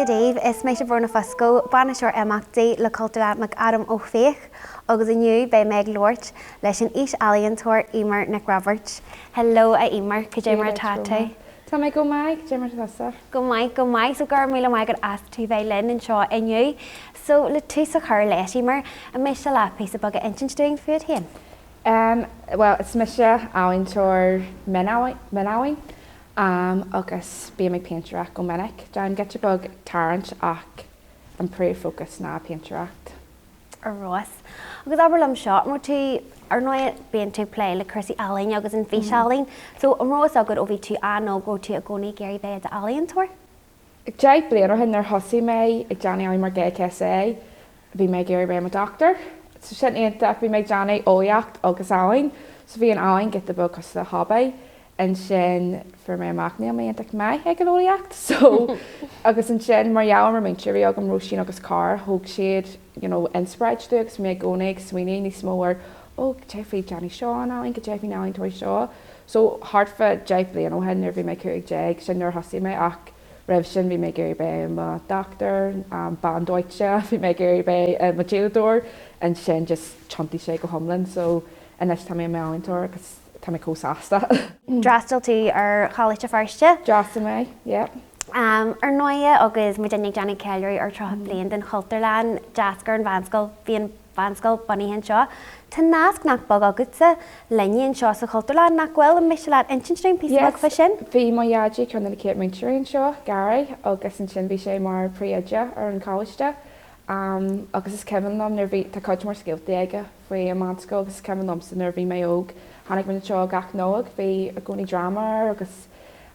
Dave is méis bhna fasco banna seir amachtaí le cultúr mac Adam Ó Féich agus inniu bei Meg Lort leis an ís alíontóir Emer Nick Roberts. Hello a Emer, go mar táta. Tá mé go maiid, dé mar tasa. Go maiid, so gar míle maigad as tú bheith linn an seo inniu. So le tú sa chur leis Emer a méis se le pí a bag intin doing food hen. Well, it's mis áhaintóir menáhain. Agus bí mé painteraach go minic. Down get your bug tarrant ach an pre-focus na painteracht. A Ross. Agus aberlam seo mar tú ar nó bíon tú play le Kirsty Allen agus an bhí Allen. So an Ross agad ó bhí tú anó go tú a gcónaí Gary Bay a Allen tour? Ag deag blian ar hin ar hosí mé ag Johnny Aimer Gay KSA, bhí mé Gary Bay a doctor. So sin éintach bhí mé Johnny óíocht agus áhain, so bhí an áhain get the book cos the hobby. And sin for mé amachní mé intach mé ag an óíocht. So agus an sin mar jaamar mé tíirí agam roisín agus car, thug siad, inspired agus mé gcónaigh swinine ní smóir, Jeffrey Johnny Shaw now, go Jeffrey now toy Shaw. So hartfa Jeff blian ó hen bhí mé cuaig jeg, sin nuair hosí mé ach raibh sin bhí mé Gary Bay a doctor, bandóite, bhí mé Gary Bay a jaildor, and sin just chunty sé go homlin, so inis tá mé meáintóir agus tá mé cósásta. Drastal tú ar chaáiste farste? Drasta mé, yeah. Ar nóia agus mu dennig Johnny Kelly ar troch blian den Chulterland, Jascar an Vanscoil, bhíon Vanscoil bunny hen seo. Tá nasc nach bag agutsa leníon seo sa Chulterland nach bhfuil an mis leat intinstring pí bag fa sin? Bhí má iadí chun na céad muintearín seo, Gary, agus an sin bhí sé mar príide ar an cáiste. Agus is Kevin lom nar bhí tá coid mar scialtaí aige faoi an Manscoil agus Kevin lom san nar bhí mé óg. Hannig mun seo gach nóg bhí a gcónaí drama agus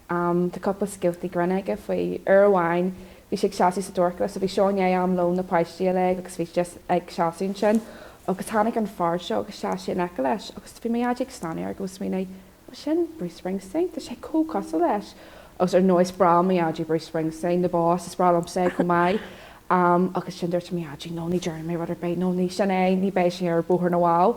tá coppla scialtaí grunne aige faoi arháin bhí sé seaí sa dorca, so bhí seoin am lo na páistí le agus bhí just ag seaún sin agus tháinig an far seo agus se ne leis agus bhí mé ag stanir agus mína sin Bruce Springsteen, Tá sé cócasa leis agus ar nóis bra mé adí Bruce Springsteen, na bás is bralum sé go mai agus sin dúirt mé adí nó ní Jeremy Ruther Bay, nó ní sin é ní bééis sin ar búthar na bháil.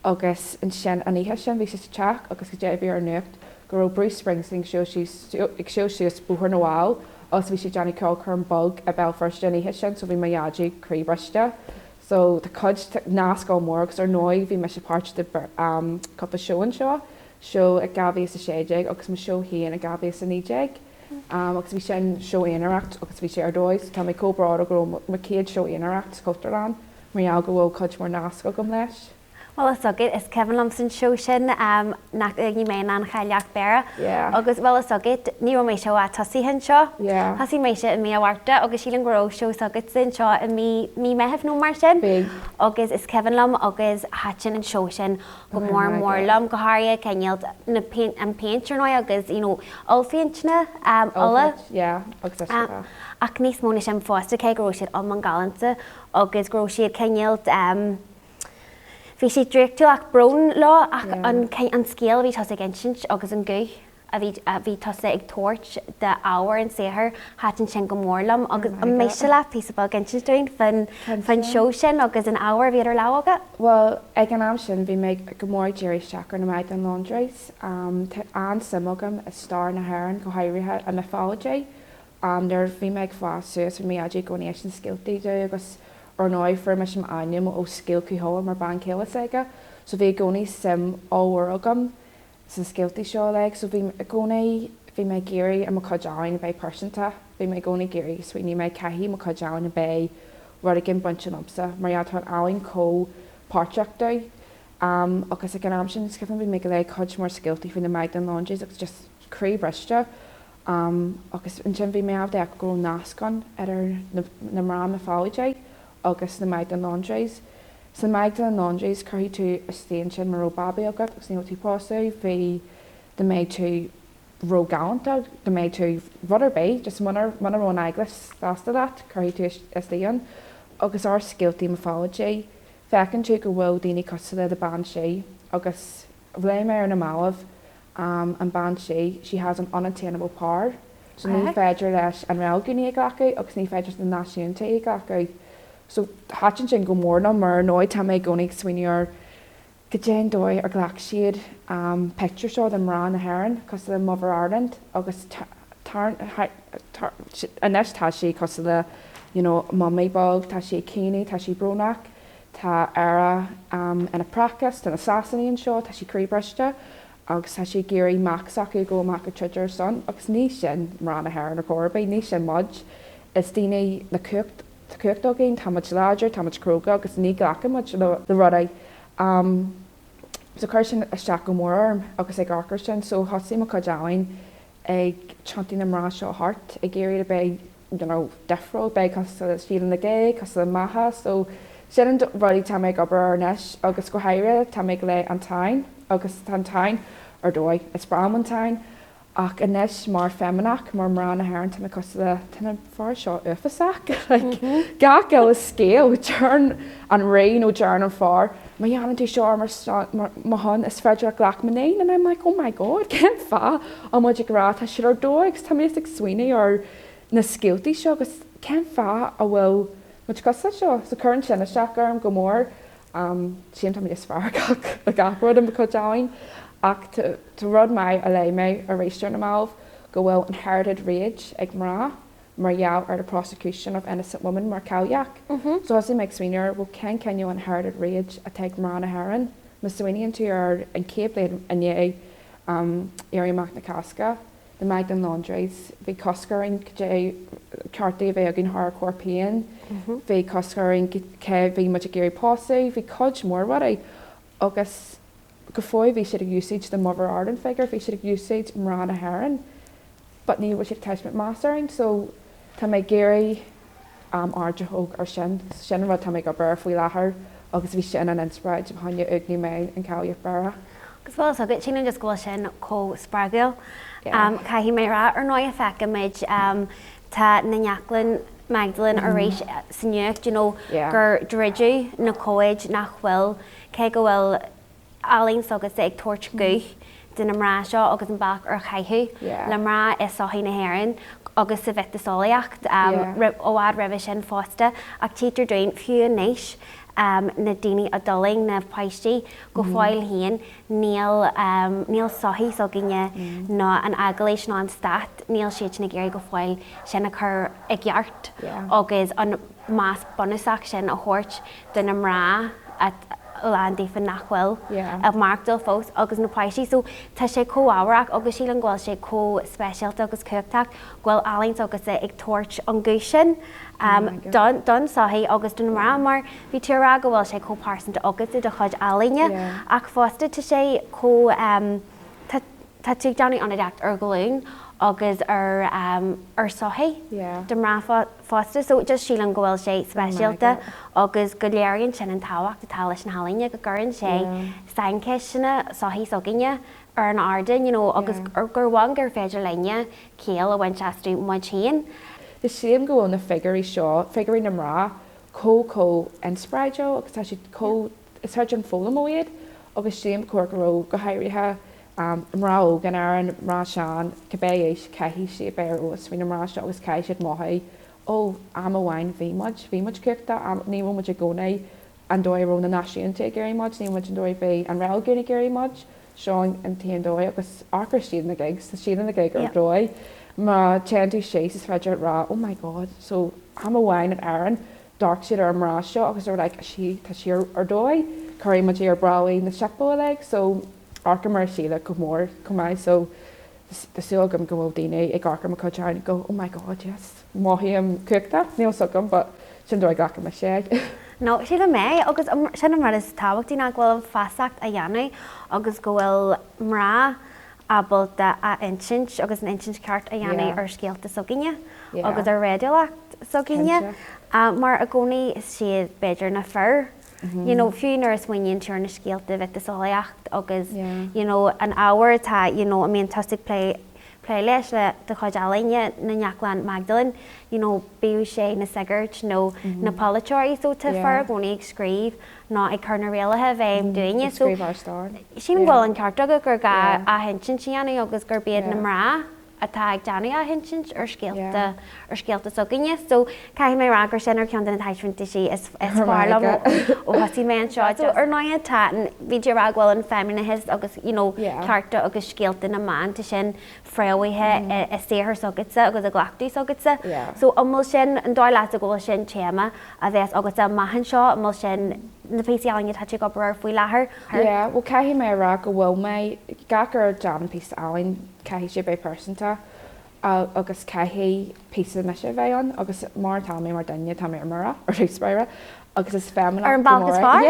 Agus an sin aníthe sin bhí teach agus go déibh ar nucht go raibh Bruce Springsteen ag seo sios búthar na bháil agus bhí sé Johnny Cocker an bug a Belfast aníthe sin, so bhí mai iadí críbreiste. So tá cud nácá mór agus ar nóid bhí me sé páirt de cuppa seoan seo ag gabhí sa séideag agus mu seo híon a gabhí sa nídeag. Agus bhí sin seo éanacht agus bhí sé ar dóis, tá mé cóbrád a go mar céad seo éanacht Cultarland, mar go bhfuil cud mór náca gom leis. Well sogid is Kevin Lumson show sin nach ní mé an chailleach bera. Agus well sogid ní mé seo a tosí hen seo. Hasí mé se mé bhharta agus sílan goró seo sogid sin seo a mí mehef nó mar sin. Agus is Kevin Lum agus hatin an show sin go mór lum go háir ceinilt na paint an painter nó agus olféintna alla. agus ach níos móna sem fásta cé goró siad am an galanta agus goró siad ceinilt Bhí sé dréictú ach brón lá ach an scéal bhí tosa gin agus an gú a bhí tosa ag toirt de áhar an séthir hatan sin go mórlam agus an méise le písabal gin doing fan show sin agus an áhar bhí ar lá agad? Well, ag an am sin bhí mé go mór Jerry Shacker na maid an Londres. An simogam is star na Heran go hairithe a mythology. There bhí me ag fáú mé adí gonéis an skilltaí agus or nói for me sem aim ó skill cuiá mar ban céile aige, so bhí gcónaí sim áhagam san skilltaí seo le, so bhí gcónaí bhí me géirí am chudáin bei persanta, bhí me gcónaí géirí swinní me caihí mo chudáin a bei rud gin bunch an omsa, mar iad an áin có páteachta agus ag an am sin scifan bhí me go le chud mór skilltaí fin na maid an Londres agus just cré breiste. Agus an sin bhí mé de go nascan ar na mrán na fáide. Agus na maid an Londres. Sa maid an Londres chuí tú a stéan sin mar robabe agad agus níl tú pása bhí de méid tú rógáanta, de méid tú Ruther Bay, just manar rón eiglas dásta dat, chuí tú is líon, agus ar skilltaí ma fáide, fecinn tú go bhfuil daoine costa le de ban sé, agus bhlé mé ar na málamh an ban sé, she has an unattainable power, so ní féidir leis an réalganí ag gacu agus ní féidir na náisiúnta ag gacu. So hatin sin go mórna mar nóid tá mé gcónaigh swinine go déan dóid ar ghlach siad picture seo den mrán na Heran cos le Mother Ireland agus inis tá sí cos le mummy bog, tá sí cíine, tá sí brúnach, tá ara ina pracas tá na sasaníon seo, tá sí críbreiste, agus tá sí géirí macach acu go mac a tuidir son, agus níos sin mar na hair na corba, níos sin mud is daine na cuachtó géin tá muid láidir, tá muid cróga agus ní gacha muid le rudaí. So chuir sin isteach go mór agus ag gachar sin, so thosaí mo chuideáin ag trontaí na mrá seo hart ag géirí a bé defro bé cos sílan na gé, cos le maithe, so sin an rudí tá méid obair ar neis agus go haire tá méid le an tain agus an tain ar dóid is bram an tain ach inis mar feminach mar mrá na hair tá cos le tanna far seo ufaach ga go is scéal turn an rain ó dearn an far. My Yanantí seo mar hon is feidir ghlach manéin, and I'm like, oh my god, cén fá an muid ag tá si ar dóigs tá mé ag swinine ar na skilltaí seo agus cén fá a bhfuil muid cosa seo, so chuann sin isteach arm go mór sin tá is fear a gahrod an chuideáin ach tá rud mai a lei mé a rééisúir na máh go bhfuil inherited rage ag mrá mar jou ar the prosecution of innocent women mar cowyak. So as I make sweener, well can you inherited rage a take marana heron, Miss Sweeney to your and Cape and ye area Magna Casca, the Magdalen laundries, the Coscaring J Carty Vegin hardcore pain, the Coscaring Kev much a Gary Posse, the Codge more what I August Gafoy we should have usage the mother Arden figure, we should have usage marana heron, but neither was your attachment mastering, so Tá mé géirí ardethóg ar sin rud tá mé go bur faoi láthair agus bhí sin an inspraid tháine ugní mé an cáíoh bara. Agus bhil agad sin just goil sin có sppragiil. Caihí mé rá ar 9 fecha méid tá na Neaclann Magdalen ar rééis sanniucht gur dridú na cóid nach bhfuil cé go bhfuil alíonn agus ag tuairt guth den mrá seo agus an bach ar chaithú le mrá is sohí na hhéann agus sa bheith solaíocht óhád rahis sin fásta ach títar dúin fiú níis na daoine a doling na paistí go fáil híon níl sohí so ginne ná an agaléis ná an stat níl siad na géir go fáil sin a chur ag gheart agus an más bonusach sin a thuirt den na mrá landí fan nachhfuil a markdal fós agus na paisí, so tá sé cóáhraach agus sí an ghfuil sé có speisialta agus cuachtach ghfuil alíonn agus ag tuairt an gúsin don saí agus don rá mar bhí tíorrá go bhfuil sé cópásanta agus de chuid alíne ach fásta tá sé có tá tú deannaí an ideacht ar glún agus ar sohí de rá fásta, so just sí an gohfuil sé speisialta agus go léironn sin an táhacht atá leis na halaine go gcurann sé steince sinna sohí soginne ar an ardan agus gur bhain gur féidir lenne céal a bhain seastrú muid chéan. The same go on the figurí seo, figurí na mrá có inspraideo agus tá si is thuid an fólam óiad agus same cuarcaró go hairithe mrá ógan ar an mrá seán cabbéis caihí sé bear os hí na mrá seo agus cai siad mothaí ó am a bhain bhí muid cuachta ní muid a gcónaí an dóirró na náisiúnta géirí muid, ní muid an dóir bhí an réilgéirí géirí muid seán an taon dóid agus arcar siad na gigs, siad na gig ar dóid. Ma chanty shakes is feidir rá, oh my god, so am a bhain an airan dark siad ar mrá seo agus ar like tá si ar dóid chuirí muid ar braí na seapó le, so arcar mar síle go mór cumá, so Tásúlagam go bhfuil daine ag arcar mar chuideáin go, oh my god, yes, maithí am cuachta, níl sogam, but sin dóid gacha mar séid. No, siad a mé agus sin mar is táhachttaí ná bhfuil fasacht a dhéanú agus go bhfuil mrá abalta a inchint agus an inchint ceart a dhéanú ar scéalta soginne agus ar réideolacht soginne mar a gcónaí siad beidir na fearr. Fiúnar is muoinn tear na scéalta bheith is solaíocht agus an áhar tá a míon tostig play leis le de chuid alaine na Neaclann Magdalen, bíú sé na sigart nó na polytóirí so tá fear gcónaí ag scríb ná ag chuna réalathe bheith duine so sin bhfuil an ceart aga gur ga a hensin sianna agus gur bead na mrá atá ag deanú a hinint ar scéalta so gine, so cai mé ragur sin ar cean den taiisfinta si is fálam ó hasí mé seo. Ar 9 tá víidir aghil an feminine agus cearta agus scéalta na man tá sin freihaithe is séthir sogatsa agus a ghlaachtaí sogatsa. So ammil sin an dá leat a ggóil sin téama a bheits agus a maihan seo ammil sin na péisiáine tá go bar faoi láthair. Bhil caihí mé ra go bhfuil mé gagur John pí áin caihí sé bé persanta agus caihí pí me sé bhéan agus mar tá mé mar daine tá mé mara ar rééisspéire agus is fémana ar an balgus far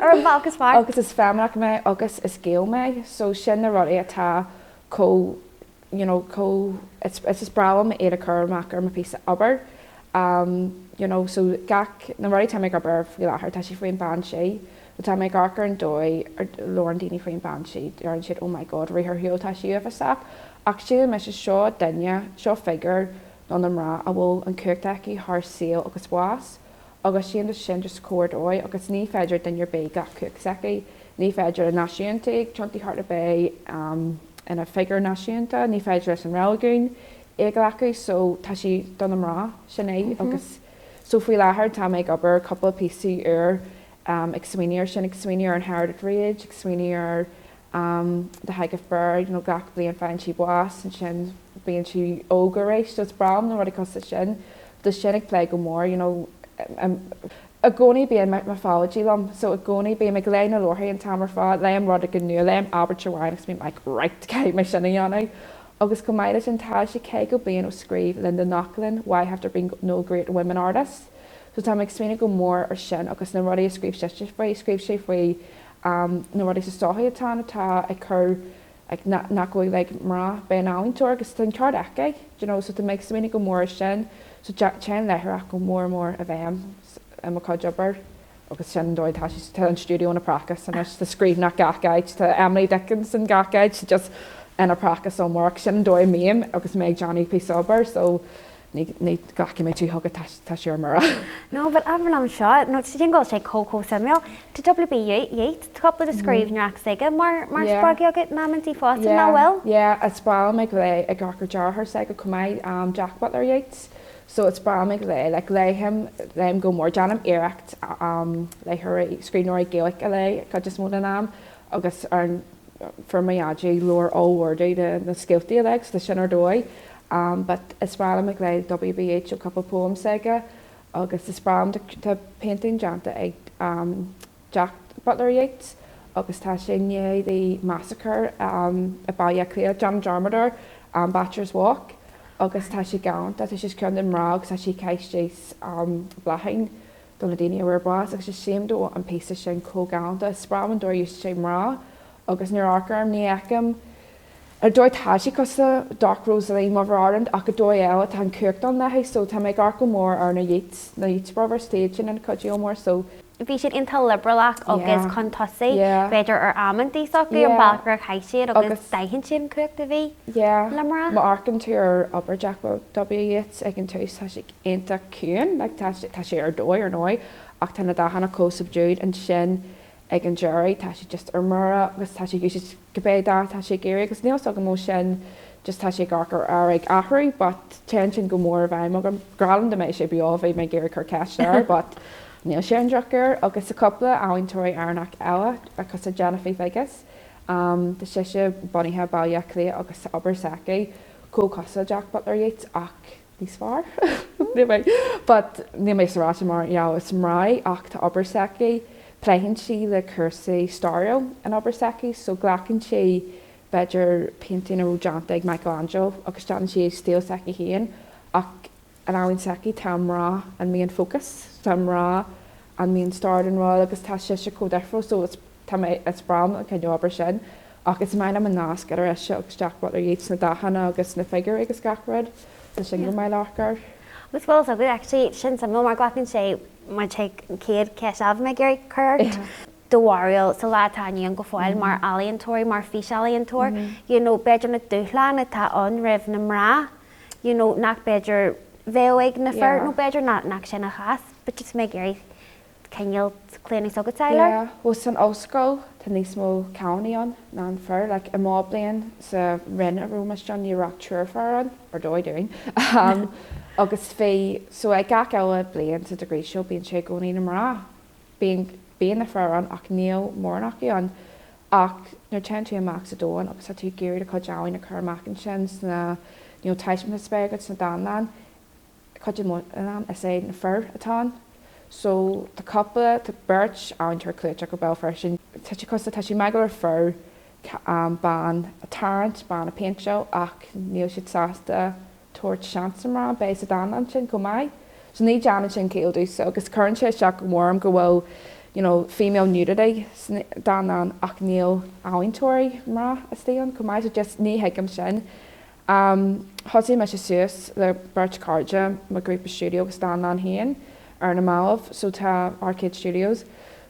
ar an balgus far agus is fémach mé agus is céal mé so sin na ruí atá có is bralam éad a chumach ar ma pí aber so gach na ruí tá mé go bar fi láthair tá si faoin ban sé tá mé garcar an dói ar Lauren daoine faoin ban siad ar an siad oh my god rithir hiútá si a sap ach siad me seo daine seo figur don am rá a bhfuil an cuairteachí th síl agus bháis agus sian sin just cuadóid agus ní féidir dainir bé gach cuasaí ní féidir a náisiúnta Trontaí Heart of Bay ina figur náisiúnta ní féidir leis an réilgún ag lecu so tá si don am rá sin é agus so faoi láthair tá méid gobar couple PC ar ag swinir sin ag swinir an Hard Ridge ag swinir de haigh bird gach blion fein si bháis an sin bíon si ógaréis so bram na rudí costa sin de sin ag plé go mór a gcónaí bíon me fáidí lom so a gcónaí bí me léin na lothaí an tamar fád leim rud go nu leim Abertehhain agus bí ag right caiid me sinna dhéanana agus go maiile an tá sé cé go blion ó scríb Linda Nochlin Why Have There Been No Great Women Artists so tá ag swinine go mór ar sin agus na rudí a scríb sé faoi na rudí sa státhaí atá ag chur ag nachhfuil le mrá ben áhaintúir agus den card aice so tá méid swinine go mór sin so tean lethach go mór a bhéim am cojabar agus sin dóid tá an stúdio na prachas an is de scríb nach gachaid tá Emily Dickinson gachaid just ina prachas ó mór sin dóid mím agus méid Johnny P. Sober so ní gaci mé tú thugad tá sé mara. No, but am seo nó sin gáil sé cócó samil to WB Yates coppla a scríbneach saige mar spagi agad námantí fásta náhfuil? Yeah, it's bra me le a gagur jarthar saige go maiid Jack Butler Yates. So it's bra me le him go mór Janam éireacht le thu scríbnóir Gaelic a le go just móna nám agus ar for maiadí leir óhhardaí na skilltaí legs le sin ar dói. But is bra me le WBH a couple poems saige agus is bra to painting janta ag Jack Butler Yates agus tá sin the massacre a baia clear John Jarmador Bachelor's Walk agus tá si gant that is just ceann an mrá agus tá si ceistéis blahain don na daine ar bras agus is séimdó an péise sin cóganta is bra an dóir sé mrá agus nuair arcarm ní eicem ar dóid táisi costa Doc Rosalie Mavrarand ach go dói eile tá an cuairt an lehéis so tá méid gar go mór ar na Yates Brother stage in codío mór so bhí siad intal liberalach agus chun tosaí beidir ar amantí sochaí an balgra chaisiad agus daithinn sin cuairt a bhí lemara. Má arcan tú ar aber Jack W. Yates ag an túis tá si ainta cún tá sé ar dói ar nói ach tá na dahanana co-subdued an sin ag an jury tá si just ar mura agus tá si gobéda tá sé géir agus níos go mó sin just tá sé garcar ar ag ahraí but te sin go mór bheith má gralan de mééis sé beáh mé géir chu ceir but níl sé an drochar agus a coppla áhaintóirí airnach eile agus a Jennifer Vegas de siise bunithe bailach lé agus aber sacaí có cosa Jack Butler Yates ach níos far but ní mé sará mar is mrá ach tá aber sacaí pléhann si le cursaí stario an Abersaci so ghlacinn sé beidir painting a rújanta ag Michelangelo agus stan si stíl saci héan ach an áhain saci tá mrá an míon focus tá mrá an míon start an rá agus tá si có defro so it's bram a ceú aber sin ach is main am an nás gar eise agus Jack Butler Yates na dahanana agus na figur agus gachrad de sin go mai láchgar. Gus bhil a bh sin sam mar glacinn sé mar te céad ceis ah me gur chuirt dohhail sa látáíon go fáil mar alíontóirí mar fís alíontóir beidir na dúchláán atá an raibh na mrá nach beidir bhéh ag na fear nó beidir nach sin na chas, but just mé gurí ceol léanaí sogad saoile? Was san óscoil tá níos mó cánaíon ná an fear, like I má blian sa rinne rúmas John ní rock trúr fearan, or dóidiring. Agus fé, so I gach eile blian sa degree seo bíon sé gcónaí na mrá. Bíon na fearan ach níl mórnach an ach nuair tean tú amach sa dóin agus tú géir a chuid áin na chur amachchan sin na teism na spegad sa dánan chuid an is é na fear atá. So the couple, the birch, and her clutch, I go bell freshen. Touchy costa, touchy magler fur, ban a tarrant, ban a paint show, ach, Neil should sasta, torch chansamra, base a dan and chin, go my. So need Janet and Kale do so, because current shock warm go well, female nudity, dan and ach Neil, Owen Tory, mra, a stay on, come so just knee hegum shin. Hossie Messus, the birch carja, my group of studio, stand on here. Ar na máh so tá Arcade Studios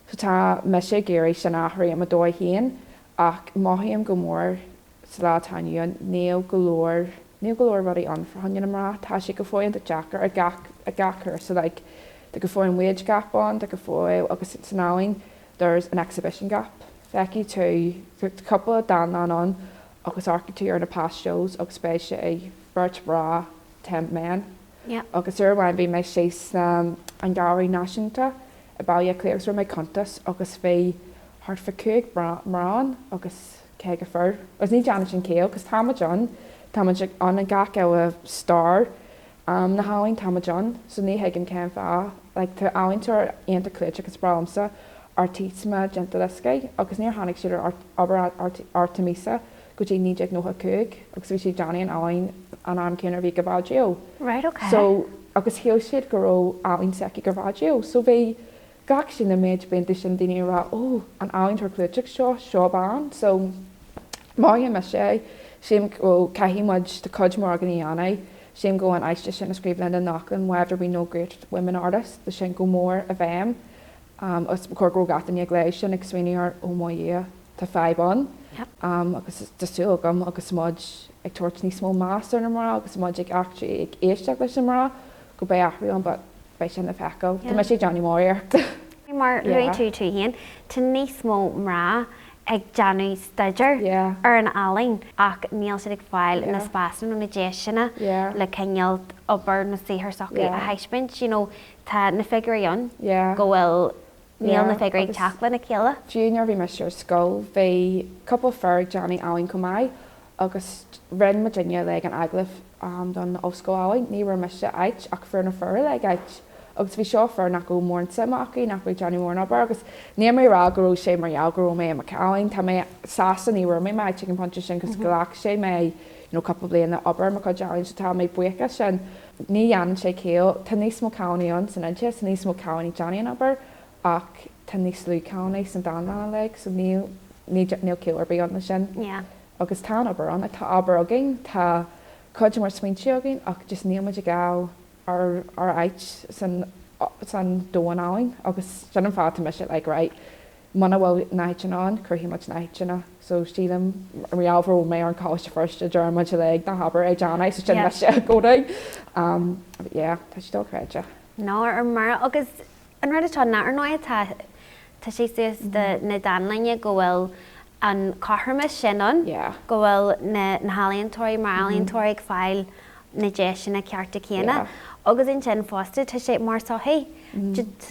so tá me sé géirí sin áthraí am a dóid híon ach maithaíam go mór sa lá tainniuúin níl go leor rudaí an forthain amrá tá sé go fóin de Jackar a gachar so like the go fóin wage gap on the go fóil agus it's náin there's an exhibition gap fecí tú couple of dan on agus architecture ar na past shows agus spéise é Birch Bra 10 men. Agus bhain bhí me sé an gáirí náisiúnta a bailile cléirs ar mé contas agus bhí hart fa cuaig mrán agus cé go fur. Os ní deanna sin céal, agus Táma John táimeid an an gach a star na háin Táma John, so ní heigim céim fá, tá áhaintear aonanta cléid agus bramsa artísma gentilesca agus níor tháinig siad ar Artemisa go dtí níideag nó a cuaig, agus bhí si Johnny an áhain an am céanar bhí Gavaggio. Right, okay. So, agus hiel siad go ró áhain seci Gavaggio. So bhí gach sin na méid beinti sin daoine rá, an áhain tar clúteach seo bán. So, máige me sé, séim go caihímuid de cud mór gan íana, séim go an aiste sin a scríblein an nachlan, whether we know great women artists, the sin go mór a bheim, os cor go gatan ag léis sin ag swinine ar móí tá feibán. Agus distú agam agus mud ag tuairt níos mó más ar na mrá, agus mud ag actually ag éisteach leis an mrá, go bé athraíonn, but bé sin na fecail. Tá me sé Johnny Moir. Mar luí tú híon, tá níos mó mrá ag Johnny Stidger ar an alain ach níl siad ag fáil na spásan ó na déis sinna le ceol obair na saothar socaí a heispint, tá na figuríon go bhfuil níl na figurí teachla na céile. Junior bhí me siar scóil, bhí couple fear Johnny áhain comá agus rin Virginia le an aglah don óscoáhain, ní bhar me se ait ach fear na fear le ait. Agus bhí seo fear nach go mór samaí nach bhí Johnny mór nabar agus ní mé rá goró sé mar eagurú mé am cáin, Tá mé sasan í mé mai chicken punch sin cos goach sé mé couple blian na obair mar chu Johnny tá mé bucha sin. Ní dhéanann sé céal, tá níos mó cánaíon san inte san níos mó cánaí Johnny an obair ach tá níos lú cánaí san dána le so níl céar bí an sin. Agus tá obair an tá obair agin tá chuid mar smaintí agin ach just níl muid gá ar ait san dóan áing agus sin an fáta me se like right mana bhfuil naitena an chuhí much naitena so stílam rialhar mé an cáiste first a dúir muid le na habair é Johnny so sin me se gódaí tá si dócréide. Ná ar mar agus an rud atá ná ar 9 tá sé suas de na danlainne go bhfuil an catharmas sin an go bhfuil na hálíontóirí mar álíontóirí ag fáil na déis sin na cearta chéana. Agus in sin fásta tá sé mar sohaí.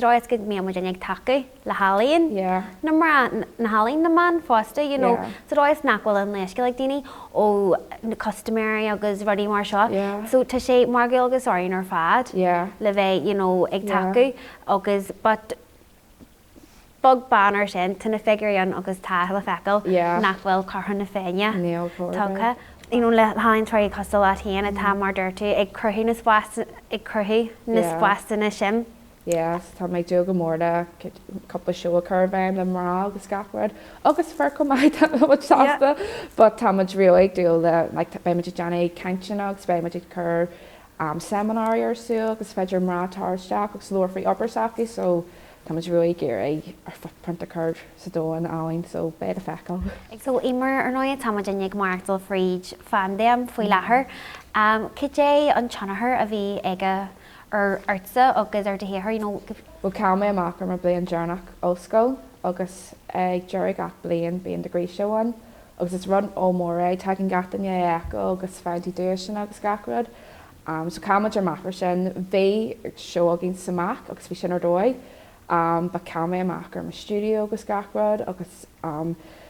Ráid go mé muid ag takeú le hálíonn. Na mar na hálíonn na man fásta, ráid nachhfuil an leisce le daoine ó na customary agus rudí mar seo. So tá sé mar go agus áiríonn ar fad le bheith ag takeú agus but bug banner sin tunna figuríon agus tá le fecail nachhfuil carthan na féine. Tácha. Le háin troí costal lá héana a tá mar dúirtú ag cruthú na sfuastanna sin. Tá méid dú go mórda coppla seo chu bhéim le marrá agus scafrad. Agus fear go maiid sásta, but tá muid riú ag dú le béimiid Johnny Kentin agus béimiid chur seminar ar sú agus féidir marrátáirteach agus luir faoi obairsaí so tá muid riú géir ar punta chur sa dóin áhain so béad a fecail. So imar ar 9 táid ag martal fríd fandéim faoi láthair. Cé an tseanathair a bhí aige ar artsa agus ar dehéir Well calma amach mar blion dearnach óscoil agus ag deirigh ach blion bíon de gréiseoáin agus is run ómóra tagan gatainine eco agus feintí dúir sin agus gacrad. So calma dearmachar sin bhí seo a gin samach agus bhí sin ar dóid ba calma amach ar mar studio agus gacrad agus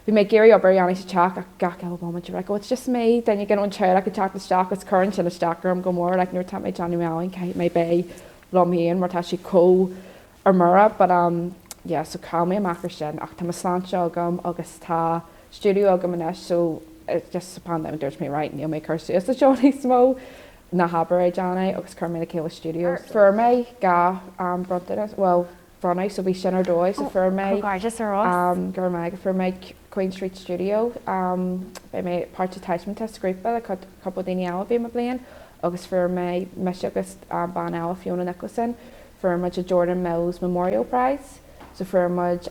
we make Gary up Ariana to chat a gack moment like oh it's just me then you get on chair like a chat the stock it's current in the stock room go more like near time my Johnny Mellon Kate may bay Lummy and Martashi Co or Mura but yeah so calm me mac sin ach tá slant agam agus tá studio agam and so it's just upon them there's me right and you'll make her see it's the Johnny Smo na haber Johnny agus Carmela Kayla Studios for me ga brought well Brunei so we sin our doy so for me gorgeous or for my Queen Street Studio by my part attachment test group a couple of days out of my blian agus for my Miss agus ban Ella Fiona Nicholson for much a Jordan Mills Memorial Prize so for much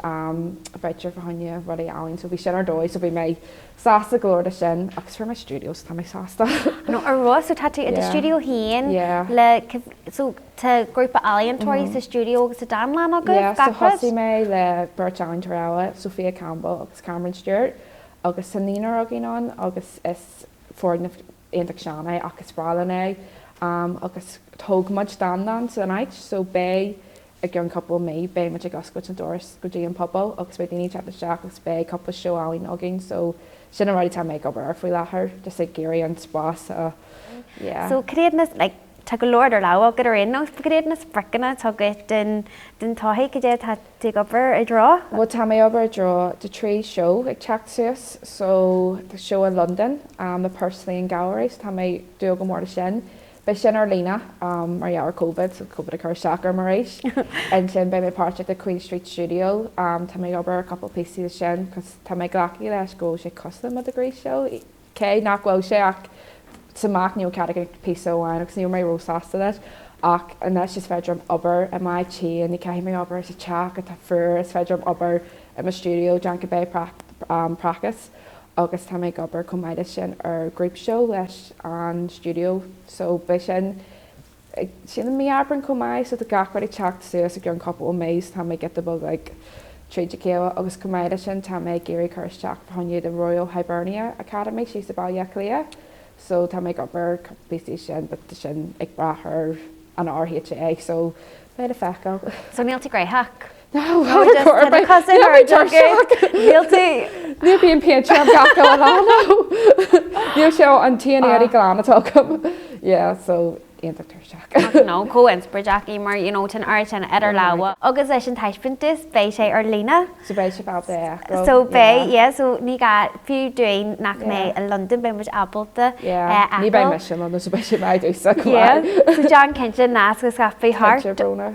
voucher for Hanya Ruddy Allen so we sin our doy so we may Sasta Gloria sin agus for my studios tá my Sasta no ar Ross so tattoo at the studio here le so to group of alien toys the studio agus Dan Lan agus so Hussy May le Bert Allen Torella Sophia Campbell agus Cameron Stewart agus Sanina agin on agus is for Intak Shana agus Bralane agus tog much Dan so night so bay a young couple me bay much agus and Doris Goody and Pubble agus we need chat the shack agus bay couple show Allen agin so she already time make up her for her just like Gary and Spa so yeah so creatiness like take a lord or law get her in no creatiness frickin tug it den tahi could take up her a draw well time me over a draw the tree show like checked us so the show in London the Pursley and Galleries time I do go more to shin by Shin Arlena Maria COVID so COVID occurs shocker Marish and then by my part at the Queen Street Studio time I over a couple of pieces of shin because time I got let's go she custom at the great show okay not well she to mark new category piece of wine because you may roast after that and that's just fed over at my chi and they came me over as a chat at the first fed over at my studio Janka Bay practice August time I got over come edition or group show less on studio so vision she me abring come I so the gap ready checked so a young couple of Mays time I get the book like Trade Jakewa August come edition time I Gary Kirschak for the Royal Hibernia Academy she's about Yaklia so time I got her PlayStation but the shin ag bra her an RHA so by the feckle so Neil to grey hack no cousin or guilty Neil being paid to New show on TNA Glana talk yeah so no co-inspire Jackie mar tin art and editor lawa agus leis an taiispuntas bei sé ar lína so bei sé fáil there so bei yeah so ní ga fiú doing nach me in London bei much Appleta ní bei mission on so bei sé mai do so so John Kenshin nas gus ga fé hart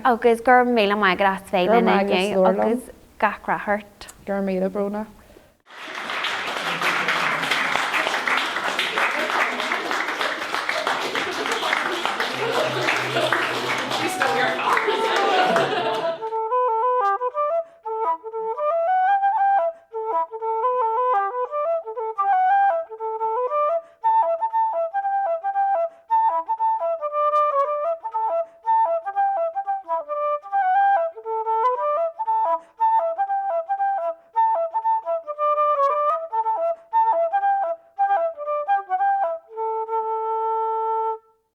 agus gur méle mai gras féin in agus gachra hurt gur méle brona